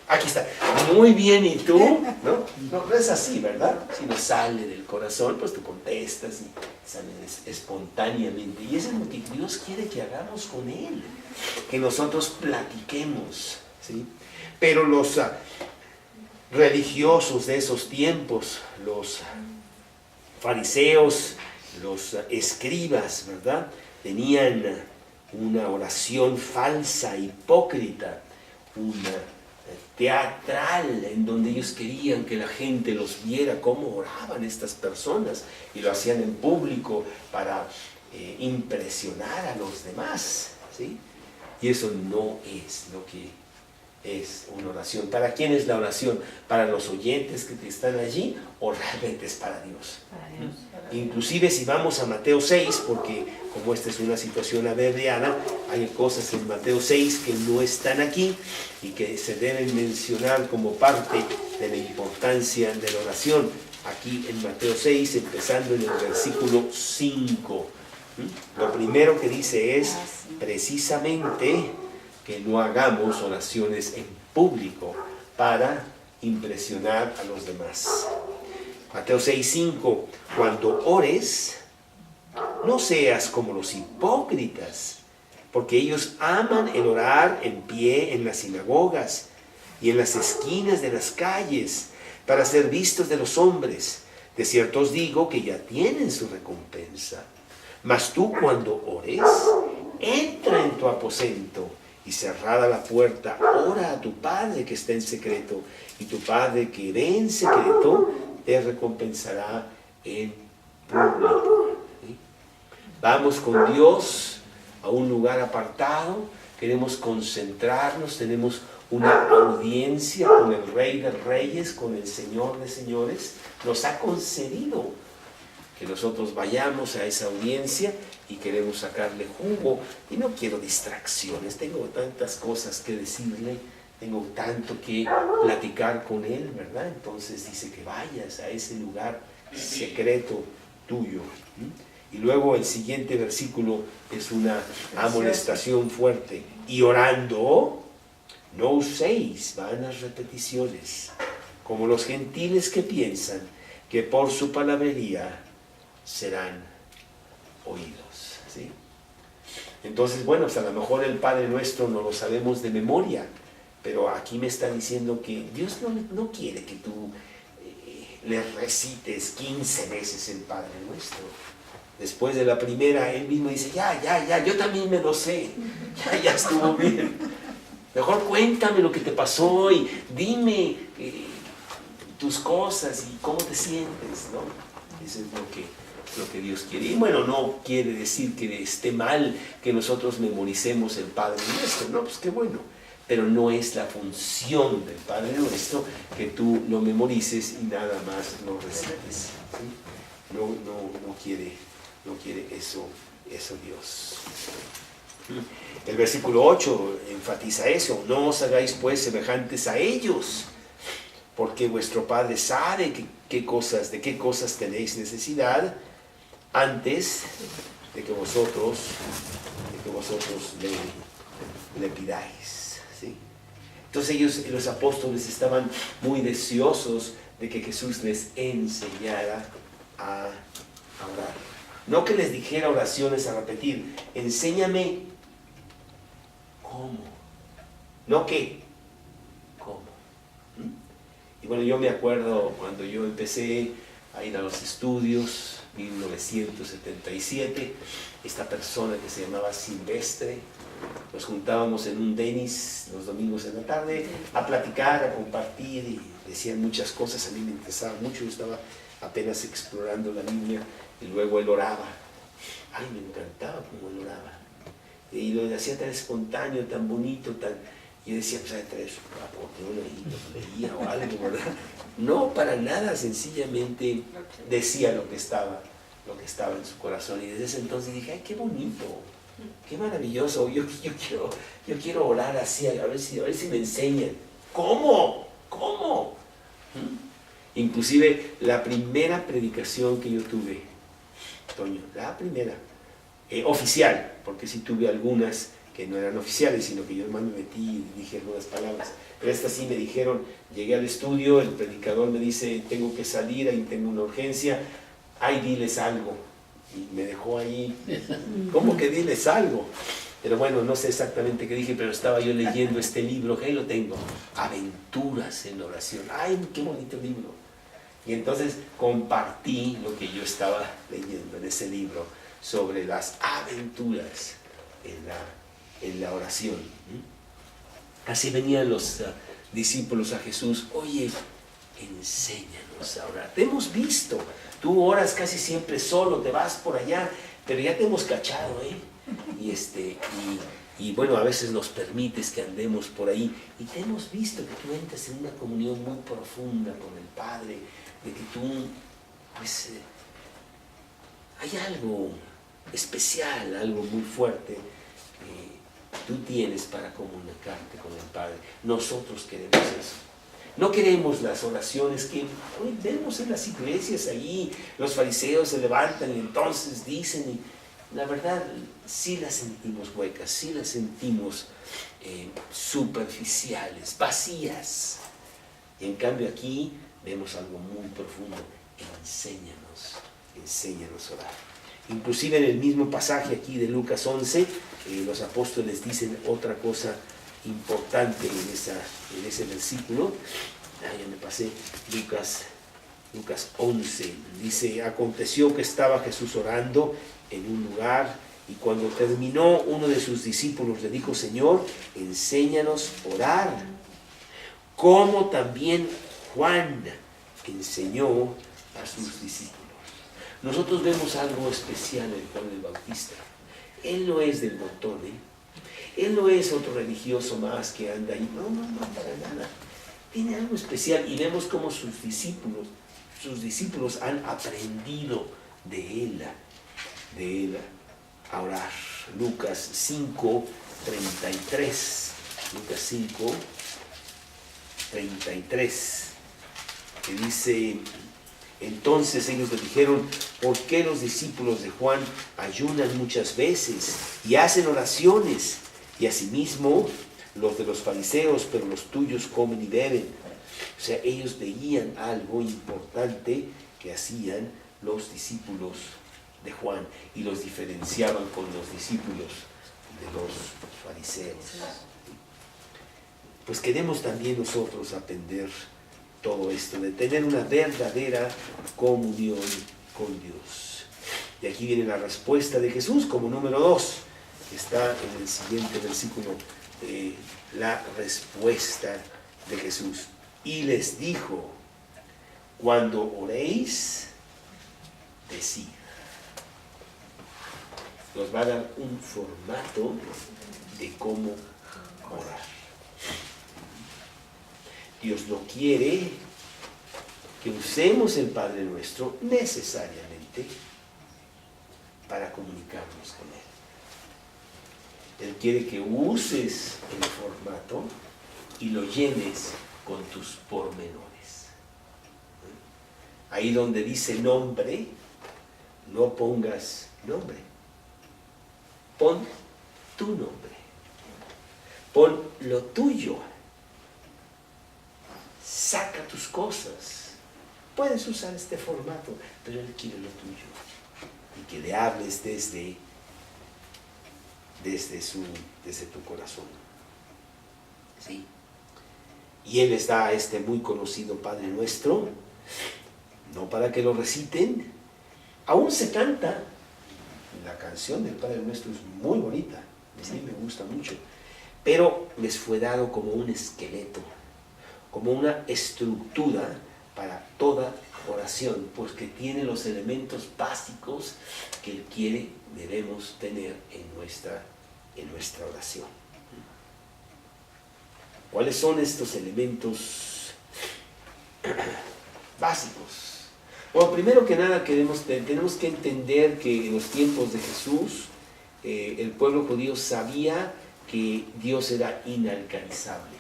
Aquí está. Muy bien, ¿y tú? No es así, ¿verdad? Si no sale del corazón, pues tú contestas y sale espontáneamente. Y eso es lo que Dios quiere que hagamos con Él. Que nosotros platiquemos, ¿sí? Pero los religiosos de esos tiempos, los fariseos, los escribas, ¿verdad? Tenían una oración falsa, hipócrita, una teatral, en donde ellos querían que la gente los viera cómo oraban estas personas y lo hacían en público para impresionar a los demás, ¿sí? Y eso no es lo que es una oración. ¿Para quién es la oración? ¿Para los oyentes que están allí o realmente es para Dios? Para Dios. Inclusive si vamos a Mateo 6, porque como esta es una situación abreviada, hay cosas en Mateo 6 que no están aquí y que se deben mencionar como parte de la importancia de la oración. Aquí en Mateo 6, empezando en el versículo 5. Lo primero que dice es precisamente que no hagamos oraciones en público para impresionar a los demás. Mateo 6:5, cuando ores, no seas como los hipócritas, porque ellos aman el orar en pie en las sinagogas y en las esquinas de las calles, para ser vistos de los hombres. De cierto os digo que ya tienen su recompensa. Mas tú cuando ores, entra en tu aposento y cerrada la puerta, ora a tu Padre que está en secreto, y tu Padre que ve en secreto te recompensará en público. ¿Sí? Vamos con Dios a un lugar apartado, queremos concentrarnos, tenemos una audiencia con el Rey de Reyes, con el Señor de Señores. Nos ha concedido que nosotros vayamos a esa audiencia y queremos sacarle jugo, y no quiero distracciones, tengo tantas cosas que decirle, tengo tanto que platicar con Él, ¿verdad? Entonces dice que vayas a ese lugar secreto tuyo. Y luego el siguiente versículo es una amonestación fuerte. Y orando, no uséis vanas repeticiones, como los gentiles que piensan que por su palabrería serán oídos, ¿sí? Entonces, bueno, pues a lo mejor el Padre Nuestro no lo sabemos de memoria, pero aquí me está diciendo que Dios no quiere que tú le recites 15 veces el Padre Nuestro. Después de la primera, Él mismo dice, ya, yo también me lo sé, ya estuvo bien. Mejor cuéntame lo que te pasó y dime tus cosas y cómo te sientes, ¿no? Eso es lo que Dios quiere. Y bueno, no quiere decir que esté mal que nosotros memoricemos el Padre Nuestro, no, pues qué bueno. Pero no es la función del Padre Nuestro que tú lo memorices y nada más lo recites, ¿sí? No quiere eso Dios. El versículo 8 enfatiza eso. No os hagáis pues semejantes a ellos, porque vuestro Padre sabe de qué cosas tenéis necesidad antes de que vosotros le pidáis, ¿sí? Entonces los apóstoles estaban muy deseosos de que Jesús les enseñara a orar. No que les dijera oraciones a repetir, enséñame cómo, no qué, cómo. Y bueno, yo me acuerdo cuando yo empecé a ir a los estudios. 1977, esta persona que se llamaba Silvestre, nos juntábamos en un Denis los domingos en la tarde a platicar, a compartir, y decían muchas cosas. A mí me interesaba mucho, yo estaba apenas explorando la Biblia, y luego él oraba. Ay, me encantaba cómo él oraba, y lo hacía tan espontáneo, tan bonito, tan... Yo decía, pues, traer su papo, que no leía o algo, ¿verdad? No, para nada, sencillamente decía lo que estaba en su corazón. Y desde ese entonces dije, ay, qué bonito, qué maravilloso. Yo quiero orar así, a ver si me enseñan. ¿Cómo? Inclusive la primera predicación que yo tuve, Toño, la primera, oficial, porque sí tuve algunas que no eran oficiales, sino que yo nomás me metí y dije algunas palabras. Pero esta sí me dijeron, llegué al estudio, el predicador me dice, tengo que salir, ahí tengo una urgencia, ay, diles algo. Y me dejó ahí, ¿cómo que diles algo? Pero bueno, no sé exactamente qué dije, pero estaba yo leyendo este libro, que ahí lo tengo, Aventuras en Oración. Ay, qué bonito libro. Y entonces compartí lo que yo estaba leyendo en ese libro sobre las aventuras en la oración. Así venían los discípulos a Jesús, oye, enséñanos a orar. Te hemos visto, tú oras casi siempre solo, te vas por allá, pero ya te hemos cachado, y bueno, a veces nos permites que andemos por ahí, y te hemos visto que tú entras en una comunión muy profunda con el Padre, de que tú, pues, hay algo especial, algo muy fuerte que tú tienes para comunicarte con el Padre. Nosotros queremos eso. No queremos las oraciones que hoy vemos en las iglesias ahí, los fariseos se levantan y entonces dicen, y la verdad sí las sentimos huecas, sí las sentimos superficiales, vacías. Y en cambio aquí vemos algo muy profundo. Enséñanos a orar. Inclusive en el mismo pasaje aquí de Lucas 11, los apóstoles dicen otra cosa importante en ese versículo. Ya me pasé, Lucas 11, dice, aconteció que estaba Jesús orando en un lugar, y cuando terminó, uno de sus discípulos le dijo, Señor, enséñanos a orar, como también Juan enseñó a sus discípulos. Nosotros vemos algo especial en Juan el Bautista. Él no es del montón, Él no es otro religioso más que anda ahí. No, para nada. Tiene algo especial, y vemos cómo sus discípulos han aprendido de él a orar. Lucas 5, 33. Lucas 5, 33. Que dice... Entonces ellos le dijeron, ¿por qué los discípulos de Juan ayunan muchas veces y hacen oraciones? Y asimismo los de los fariseos, pero los tuyos comen y beben. O sea, ellos veían algo importante que hacían los discípulos de Juan y los diferenciaban con los discípulos de los fariseos. Pues queremos también nosotros aprender todo esto, de tener una verdadera comunión con Dios. Y aquí viene la respuesta de Jesús como número 2, que está en el siguiente versículo, la respuesta de Jesús. Y les dijo, cuando oréis, decid. Nos va a dar un formato de cómo orar. Dios no quiere que usemos el Padre Nuestro necesariamente para comunicarnos con Él. Él quiere que uses el formato y lo llenes con tus pormenores. Ahí donde dice nombre, no pongas nombre. Pon tu nombre. Pon lo tuyo. Saca tus cosas. Puedes usar este formato, pero Él quiere lo tuyo. Y que le hables desde tu corazón. ¿Sí? Y Él les da a este muy conocido Padre Nuestro, no para que lo reciten. Aún se canta. La canción del Padre Nuestro es muy bonita, a mí me gusta mucho, pero les fue dado como un esqueleto, como una estructura para toda oración, pues que tiene los elementos básicos que Él quiere, debemos tener en nuestra oración. ¿Cuáles son estos elementos básicos? Bueno, primero que nada tenemos que entender que en los tiempos de Jesús el pueblo judío sabía que Dios era inalcanzable.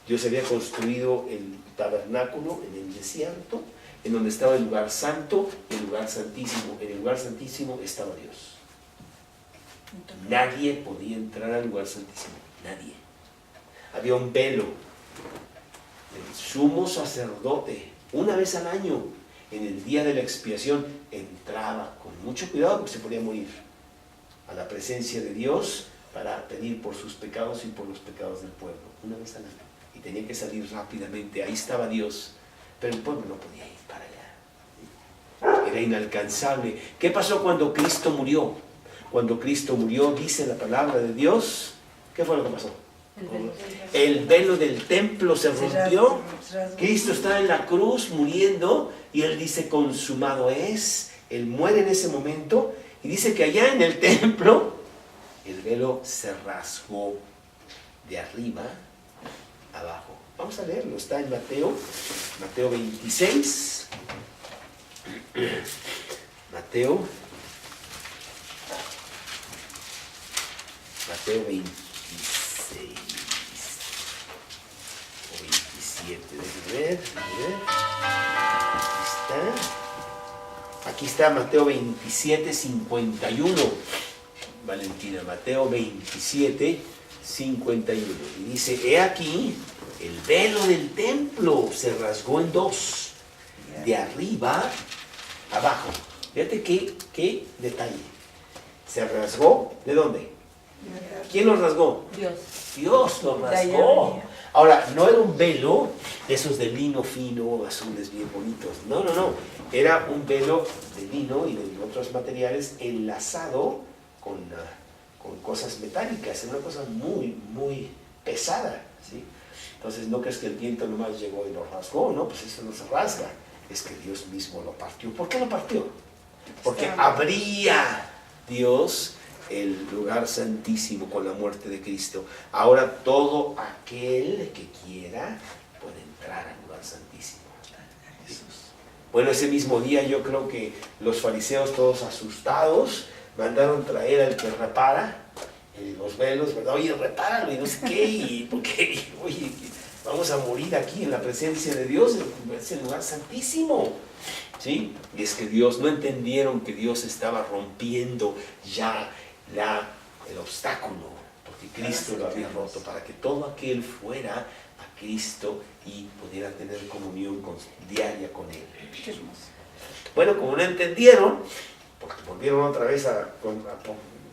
Dios había construido el tabernáculo en el desierto, en donde estaba el lugar santo y el lugar santísimo. En el lugar santísimo estaba Dios. Nadie podía entrar al lugar santísimo, nadie. Había un velo. El sumo sacerdote, una vez al año, en el día de la expiación, entraba con mucho cuidado porque se podía morir a la presencia de Dios para pedir por sus pecados y por los pecados del pueblo, una vez al año. Y tenía que salir rápidamente, ahí estaba Dios, pero el pueblo no podía ir para allá. Era inalcanzable. ¿Qué pasó cuando Cristo murió? Cuando Cristo murió, dice la palabra de Dios, ¿qué fue lo que pasó? El velo del templo se rompió. Cristo está en la cruz muriendo y Él dice consumado es. Él muere en ese momento y dice que allá en el templo el velo se rasgó de arriba abajo. Vamos a leerlo, está en Mateo 26. Mateo 26 o 27, déjenme ver. Aquí está Mateo 27, 51. Valentina, Mateo 27, 51. Y dice, he aquí, el velo del templo se rasgó en dos, de arriba abajo. Fíjate qué detalle. Se rasgó, ¿de dónde? ¿Quién lo rasgó? Dios. Dios lo rasgó. Ahora, no era un velo de esos de lino fino, azules bien bonitos. No. Era un velo de lino y de otros materiales enlazado con cosas metálicas. Era una cosa muy, muy pesada, ¿sí? Entonces, no crees que el viento nomás llegó y lo rasgó, ¿no? Pues eso no se rasga. Es que Dios mismo lo partió. ¿Por qué lo partió? Porque abría Dios el lugar santísimo con la muerte de Cristo. Ahora todo aquel que quiera puede entrar al lugar santísimo. Bueno, ese mismo día yo creo que los fariseos, todos asustados, mandaron traer al que repara los velos, ¿verdad? Oye, repáralo y no sé qué, y porque, oye, vamos a morir aquí en la presencia de Dios, es el lugar santísimo, ¿sí? Y es que no entendieron que Dios estaba rompiendo ya el obstáculo, porque Cristo lo había roto, para que todo aquel fuera a Cristo y pudiera tener comunión diaria con Él. Bueno, como no entendieron, porque volvieron otra vez a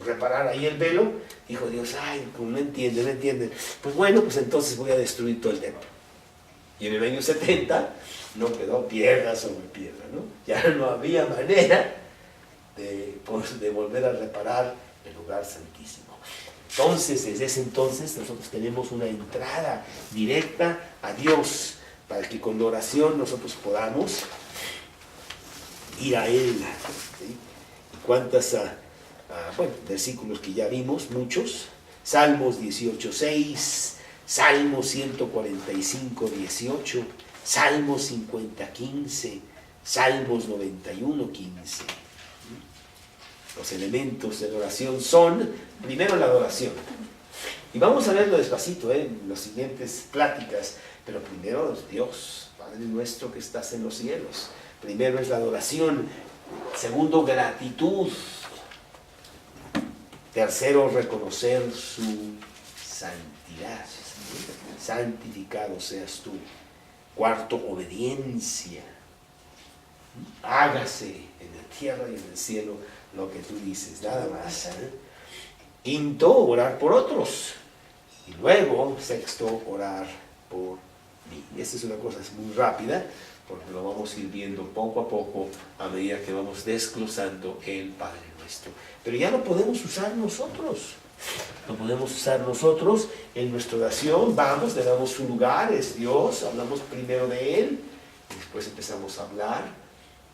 reparar ahí el velo, dijo Dios, ay, como no entienden, pues bueno, pues entonces voy a destruir todo el templo. Y en el año 70 no quedó piedra sobre piedra, ¿no? Ya no había manera de volver a reparar el lugar santísimo. Entonces, desde ese entonces, nosotros tenemos una entrada directa a Dios, para que con la oración nosotros podamos ir a Él. ¿Sí? ¿Cuántas versículos que ya vimos? Muchos. Salmos 18:6, Salmos 145:18, Salmos 50:15, Salmos 91:15. Los elementos de la oración son, primero, la adoración. Y vamos a verlo despacito en las siguientes pláticas, pero primero es Dios, Padre nuestro que estás en los cielos. Primero es la adoración. Segundo, gratitud. Tercero, reconocer su santidad. Santificado seas tú. Cuarto, obediencia. Hágase en la tierra y en el cielo lo que tú dices, nada más. Quinto, orar por otros. Y luego, sexto, orar por mí. esta es una cosa muy rápida, porque lo vamos a ir viendo poco a poco a medida que vamos desglosando el Padre Nuestro. Pero ya lo podemos usar nosotros. Lo podemos usar nosotros en nuestra oración. Vamos, le damos su lugar, es Dios, hablamos primero de Él, y después empezamos a hablar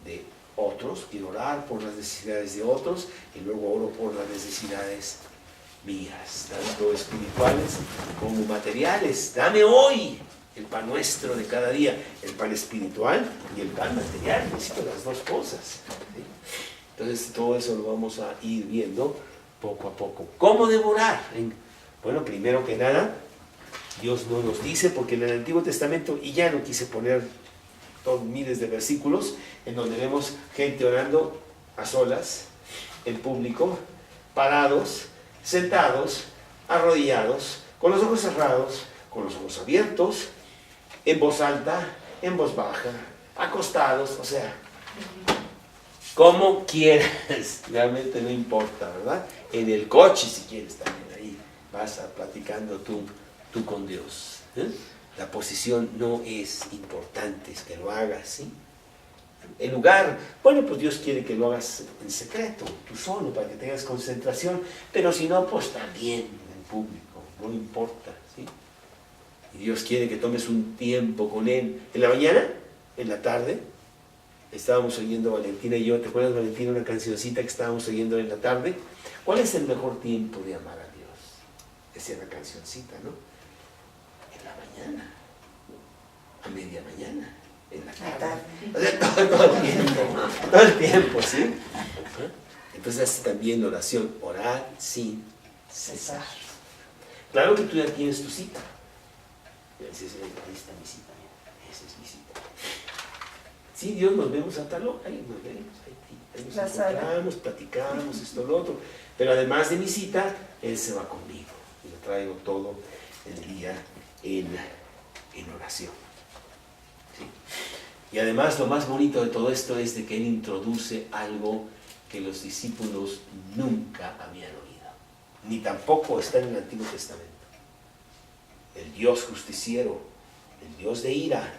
de otros. Quiero orar por las necesidades de otros, y luego oro por las necesidades mías, tanto espirituales como materiales. Dame hoy el pan nuestro de cada día, el pan espiritual y el pan material. Necesito las dos cosas, ¿sí? Entonces todo eso lo vamos a ir viendo poco a poco. ¿Cómo devorar? Bueno, primero que nada, Dios no nos dice, porque en el Antiguo Testamento, y ya no quise poner miles de versículos, en donde vemos gente orando a solas, en público, parados, sentados, arrodillados, con los ojos cerrados, con los ojos abiertos, en voz alta, en voz baja, acostados, o sea, como quieras, realmente no importa, ¿verdad? En el coche, si quieres, también ahí vas platicando tú con Dios, ¿eh? La posición no es importante, es que lo hagas, ¿sí? El lugar, bueno, pues Dios quiere que lo hagas en secreto, tú solo, para que tengas concentración, pero si no, pues también en público, no importa, ¿sí? Y Dios quiere que tomes un tiempo con Él, en la mañana, en la tarde. Estábamos oyendo, Valentina y yo, ¿te acuerdas, Valentina, una cancioncita que estábamos oyendo en la tarde? ¿Cuál es el mejor tiempo de amar a Dios? Decía la cancioncita, ¿no? En la mañana, a media mañana, en la tarde. O sea, todo el tiempo, ¿sí? Entonces hace también la oración, orar sin cesar. Claro que tú ya tienes tu cita. Ahí está mi cita, esa es mi cita. Sí, Dios, nos vemos a tal hora, ahí nos vemos, ahí nos encontramos, platicamos, esto, lo otro. Pero además de mi cita, Él se va conmigo. Y lo traigo todo el día en oración. ¿Sí? Y además lo más bonito de todo esto es de que Él introduce algo que los discípulos nunca habían oído. Ni tampoco está en el Antiguo Testamento. El Dios justiciero, el Dios de ira,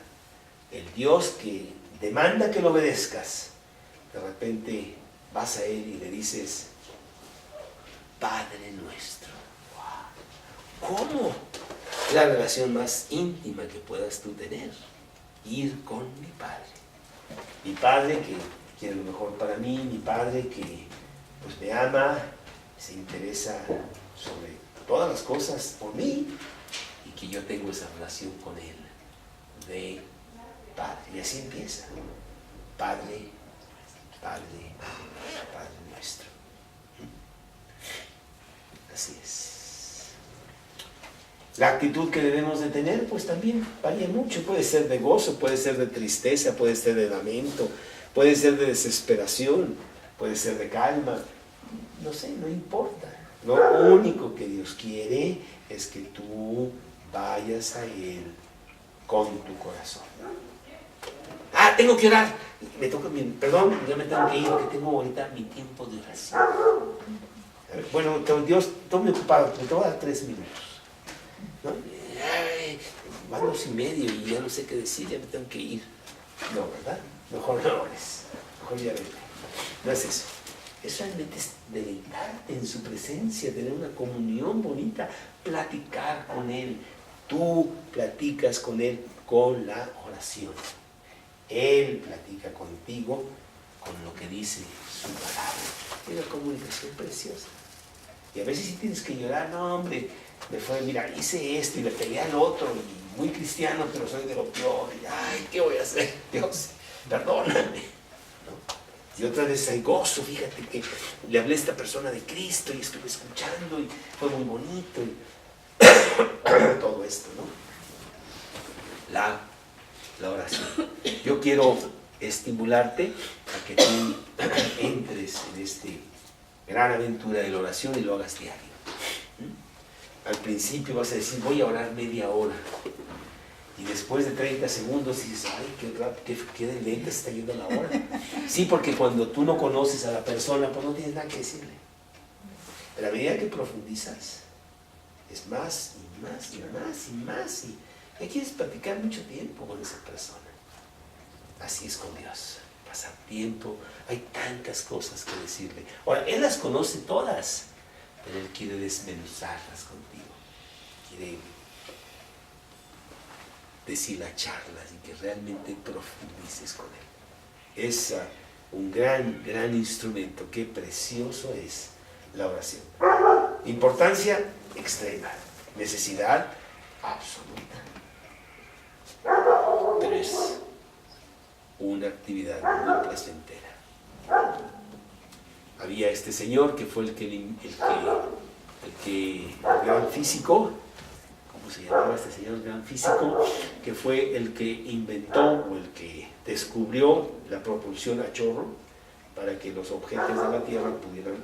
el Dios que demanda que lo obedezcas. De repente vas a Él y le dices, Padre nuestro. ¡Wow! ¿Cómo? Es la relación más íntima que puedas tú tener. Ir con mi Padre. Mi Padre que quiere lo mejor para mí, mi Padre que pues me ama, se interesa sobre todas las cosas por mí, y que yo tengo esa relación con Él de Padre. Y así empieza. Padre, Padre, Padre nuestro. Así es. La actitud que debemos de tener, pues también varía mucho. Puede ser de gozo, puede ser de tristeza, puede ser de lamento, puede ser de desesperación, puede ser de calma. No sé, no importa. Lo único que Dios quiere es que tú vayas a Él con tu corazón. Ah, tengo que orar. Me toca perdón, yo me tengo que ir porque tengo ahorita mi tiempo de oración. Bueno, Dios, estoy muy ocupado, me voy a dar 3 minutos. ¿No? Ay, van 2:30 y ya no sé qué decir, ya me tengo que ir. No, ¿verdad? Mejor no ores. Mejor ya vete. No es eso. Es realmente deleitarte en su presencia, tener una comunión bonita, platicar con Él. Tú platicas con Él con la oración. Él platica contigo con lo que dice su palabra. Es una comunicación preciosa. Y a veces sí tienes que llorar, no hombre, mira, hice esto y le pegué al otro, y muy cristiano, pero soy de lo peor. Y, ay, ¿qué voy a hacer? Dios, perdóname. ¿No? Y otra vez hay gozo, fíjate que le hablé a esta persona de Cristo y estuve escuchando y fue muy bonito. Y todo esto, ¿no? La oración. Yo quiero estimularte a que tú entres en esta gran aventura de la oración y lo hagas diario. Al principio vas a decir, voy a orar media hora. Y después de 30 segundos dices, ay, qué de lenta se está yendo la hora. Sí, porque cuando tú no conoces a la persona, pues no tienes nada que decirle. Pero a medida que profundizas, es más y más y más y más. Y quieres platicar mucho tiempo con esa persona. Así es con Dios. Pasar tiempo. Hay tantas cosas que decirle. Ahora, Él las conoce todas, pero Él quiere desmenuzarlas contigo. Quiere deshilacharlas y que realmente profundices con Él. Es un gran instrumento. Qué precioso es la oración. Importancia extrema. Necesidad absoluta. Pero es una actividad muy placentera. Había este señor que fue el gran físico. ¿Cómo se llamaba este señor gran físico? Que fue el que inventó o el que descubrió la propulsión a chorro para que los objetos de la Tierra pudieran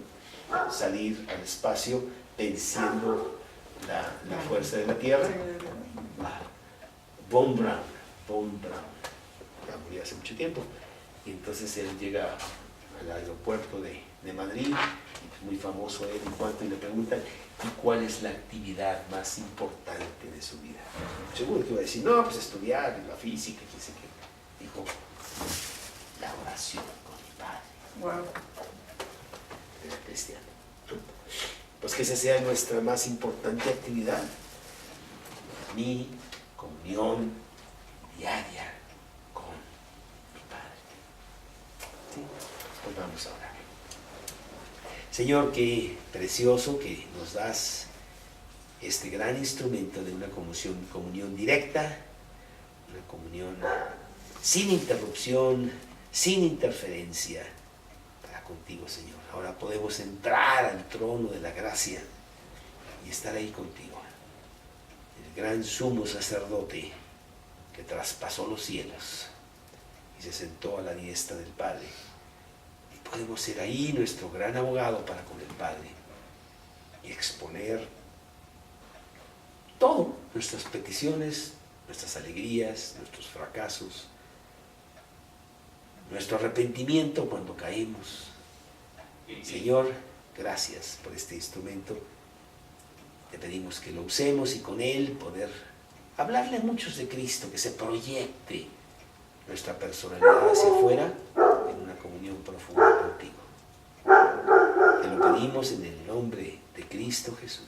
salir al espacio venciendo la fuerza de la Tierra. Von Braun, ya murió hace mucho tiempo, y entonces él llega al aeropuerto de Madrid, y muy famoso él en cuanto, y le preguntan, ¿y cuál es la actividad más importante de su vida? Seguro que iba a decir, no, pues estudiar la física, qué sé qué. Dijo, la oración con mi Padre. Wow. Era cristiano. Pues que esa sea nuestra más importante actividad. Mi comunión diaria con mi Padre. ¿Sí? Pues vamos a orar. Señor, qué precioso que nos das este gran instrumento de una comunión directa, una comunión sin interrupción, sin interferencia, para contigo, Señor. Ahora podemos entrar al trono de la gracia y estar ahí contigo. El gran sumo sacerdote que traspasó los cielos y se sentó a la diestra del Padre. Y podemos ser ahí nuestro gran abogado para con el Padre y exponer todo, nuestras peticiones, nuestras alegrías, nuestros fracasos, nuestro arrepentimiento cuando caemos. Señor, gracias por este instrumento. Te pedimos que lo usemos y con él poder hablarle a muchos de Cristo, que se proyecte nuestra personalidad hacia afuera en una comunión profunda contigo. Te lo pedimos en el nombre de Cristo Jesús.